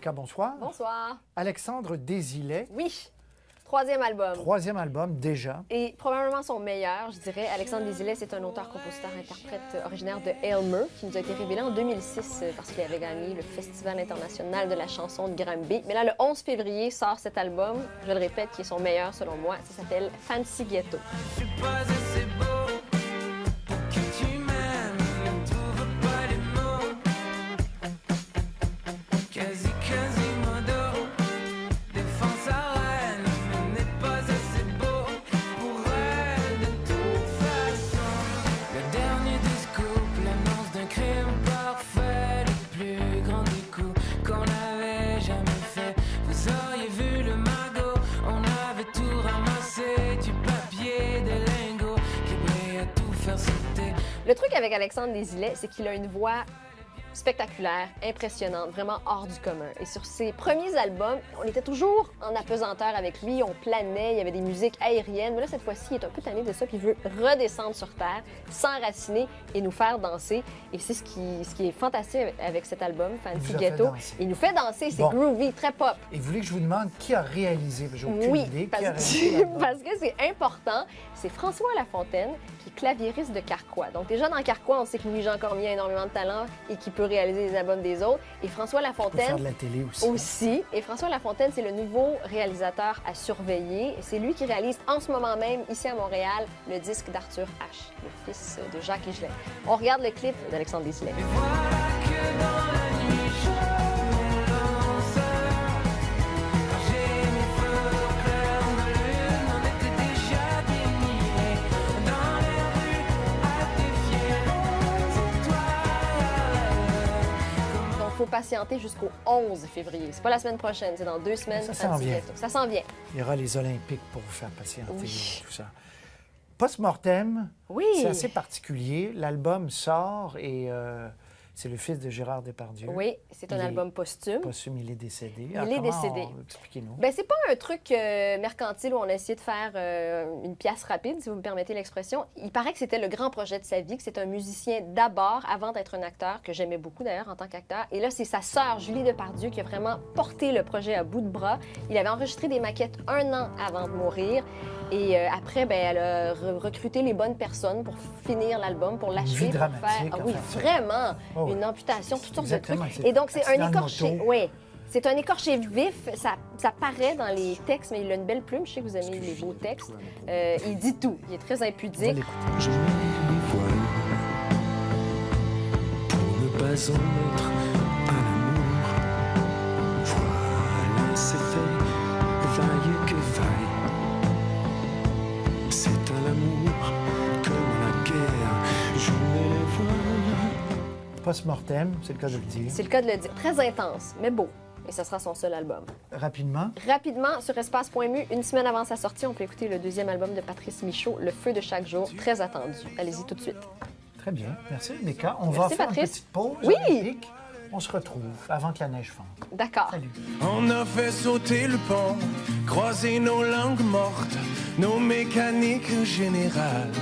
Mika, bonsoir. Bonsoir. Alexandre Desilets. Oui, troisième album. Troisième album, déjà. Et probablement son meilleur, je dirais. Alexandre Desilets, c'est un auteur, compositeur, interprète originaire de Aylmer, qui nous a été révélé en 2006 parce qu'il avait gagné le Festival international de la chanson de Granby. Mais là, le 11 février, sort cet album, je le répète, qui est son meilleur selon moi. Ça s'appelle Fancy Ghetto. Je suis pas assez beau pour que tu m'aimes, ne trouve pas les mots. Quasimodo, défends sa reine, mais n'est pas assez beau pour elle de toute façon. Le dernier discours, l'annonce d'un crime parfait, le plus grand des coups qu'on avait jamais fait. Vous auriez vu le magot, on avait tout ramassé, du papier, des lingots qui brillent à tout faire sauter. Le truc avec Alexandre Desilets, c'est qu'il a une voix spectaculaire, impressionnante, vraiment hors du commun. Et sur ses premiers albums, on était toujours en apesanteur avec lui, on planait, il y avait des musiques aériennes. Mais là, cette fois-ci, il est un peu tanné de ça, puis il veut redescendre sur Terre, s'enraciner et nous faire danser. Et c'est ce qui est fantastique avec cet album, Fancy Ghetto. Il nous fait danser, c'est groovy, très pop. Et vous voulez que je vous demande qui a réalisé? J'ai aucune idée. Qui a réalisé parce que c'est important. C'est François Lafontaine, qui est claviériste de Carquois. Donc déjà, dans Carquois, on sait que Louis-Jean Cormier a énormément de talent et qu'il peut réaliser les albums des autres. Et François Lafontaine... Il peut faire de la télé aussi. Et François Lafontaine, c'est le nouveau réalisateur à surveiller. C'est lui qui réalise en ce moment même, ici à Montréal, le disque d'Arthur H., le fils de Jacques Higelin. On regarde le clip d'Alexandre Desilets. Et voilà que dans la nuit, je me lance. Quand j'ai mis feu au clair de lune, on était déjà des milliers. Dans les rues, à défier les étoiles. Donc, il faut patienter jusqu'au 11 février. C'est pas la semaine prochaine, c'est dans 2 semaines. Ça s'en vient. Ça s'en vient. Il y aura les Olympiques pour vous faire patienter Oui. tout ça. Post-mortem, Oui. c'est assez particulier. L'album sort et c'est le fils de Gérard Depardieu. Oui, c'est un album posthume. Posthume, il est décédé. Il est décédé. Expliquez-nous. Ben, c'est pas un truc mercantile où on a essayé de faire une pièce rapide, si vous me permettez l'expression. Il paraît que c'était le grand projet de sa vie, que c'est un musicien d'abord, avant d'être un acteur, que j'aimais beaucoup d'ailleurs en tant qu'acteur. Et là, c'est sa sœur, Julie Depardieu, qui a vraiment porté le projet à bout de bras. Il avait enregistré des maquettes 1 an avant de mourir. Et après, ben, elle a recruté les bonnes personnes pour finir l'album, pour l'achever. Vie dramatique. Ah, oui, vraiment. Oh, une amputation, toutes sortes exactement, de trucs. Et donc, c'est un écorché. Oui. C'est un écorché vif, ça paraît dans les textes, mais il a une belle plume. Je sais que vous aimez les beaux textes. Il dit tout, il est très impudique. Je mets les voiles pour ne pas en mettre à l'amour. Voilà, c'est fait, vaille que vaille. C'est à l'amour comme à la guerre. Je mets les voiles. Post-mortem, c'est le cas de le dire. C'est le cas de le dire. Très intense, mais beau. Et ça sera son seul album. Rapidement. Rapidement, sur Espace.mu, une semaine avant sa sortie, on peut écouter le deuxième album de Patrice Michaud, Le feu de chaque jour, très attendu. Allez-y tout de suite. Très bien. Merci, Mika. On va Merci, faire Patrice. une petite pause Oui. olympique. On se retrouve avant que la neige fonde. D'accord. Salut. On a fait sauter le pont, croiser nos langues mortes, nos mécaniques générales.